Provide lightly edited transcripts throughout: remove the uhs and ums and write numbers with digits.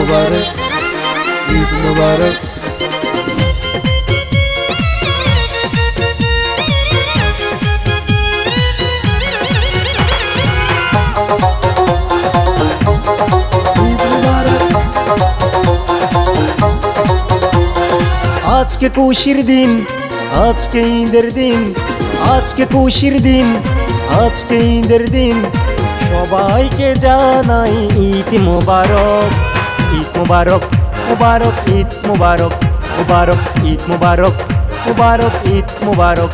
মুবারক, ঈদ মুবারক। আজকে খুশির দিন, আজকে ঈদের দিন, আজকে খুশির দিন, আজকে ঈদের দিন, সবাইকে জানাই ঈদ মুবারক, ঈদ মুবারক, মুবারক ঈদ মুবারক, মুবারক ঈদ মুবারক, মুবারক ঈদ মুবারক।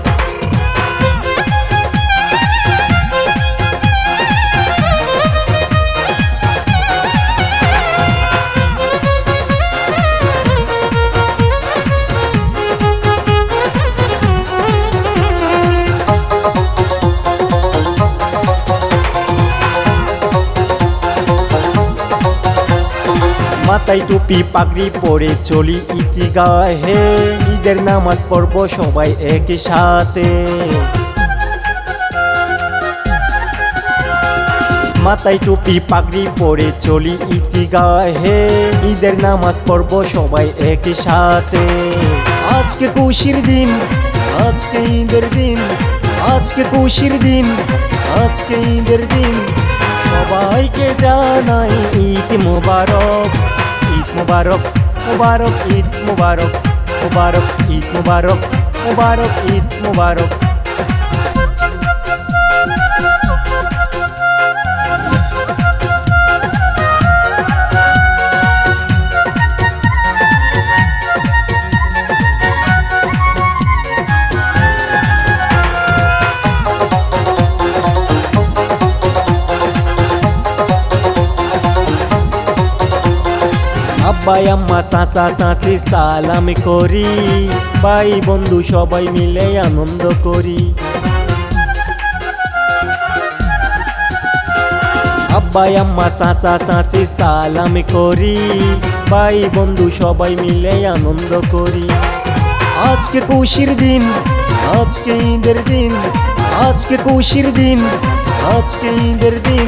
মাথায় টুপি পাগড়ি পরে চলি ঈদগাহে, ঈদের নামাজ পড়ব সবাই একই সাথে। মাথায় টুপি পাগড়ি পরে চলি ঈদগাহে, ঈদের নামাজ পড়ব সবাই একই সাথে। আজকে খুশির দিন, আজকে ঈদের দিন, আজকে খুশির দিন, আজকে ঈদের দিন, সবাইকে জানাই ঈদ মুবারক, ঈদ মুবারক, মুবারক ঈদ মুবারক, মুবারক ঈদ মুবারক, মুবারক ঈদ মুবারক। আব্বা আম্মা চাচা চাচি সালাম করি, ভাই বন্ধু সবাই মিলে আনন্দ করি। আব্বা আম্মা চাচা চাচি সালাম করি, ভাই বন্ধু সবাই মিলে আনন্দ করি। আজকে খুশির দিন, আজকে ঈদের দিন, আজকে খুশির দিন, আজকে ঈদের দিন,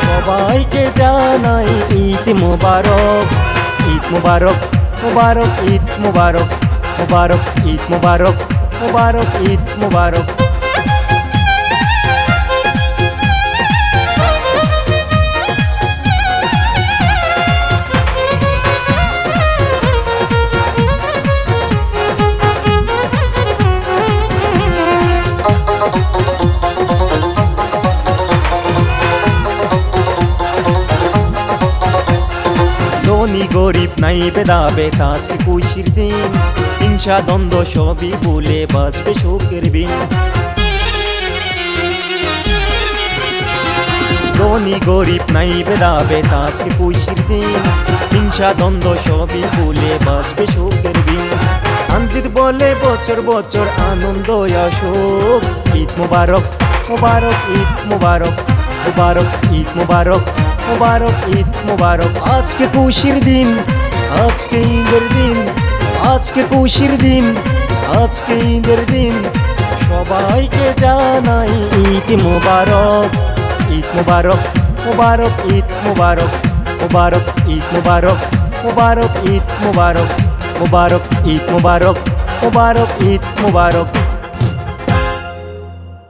সবাইকে জানাই ঈদ মুবারক, ঈদ মুবারক, মুবারক ঈদ মুবারক, মুবারক ঈদ মুবারক, মুবারক ঈদ মুবারক। ধনী গরিব নাই ভেদাভেদ, আজকে খুশির দিন, হিংসা দ্বন্দ্ব সবই ভুলে বাঁচবে সুখের দিন। ধনী গরিব নাই ভেদাভেদ, আজকে খুশির দিন, হিংসা দ্বন্দ্ব সবই ভুলে বাঁচবে সুখের দিন। আনজিত বলে বছর বছর আনন্দ আসুক, ঈদ মুবারক, মুবারক ঈদ মুবারক, মুবারক ঈদ মুবারক, মুবারক ঈদ মুবারক। আজকে খুশির দিন, আজকে ঈদের দিন, আজকে খুশির দিন, আজকে ঈদের দিন, সবাইকে জানাই ঈদ মুবারক, ঈদ মুবারক, মুবারক ঈদ মুবারক, মুবারক ঈদ মুবারক, মুবারক ঈদ মুবারক, মুবারক ঈদ মুবারক, মুবারক ঈদ মুবারক।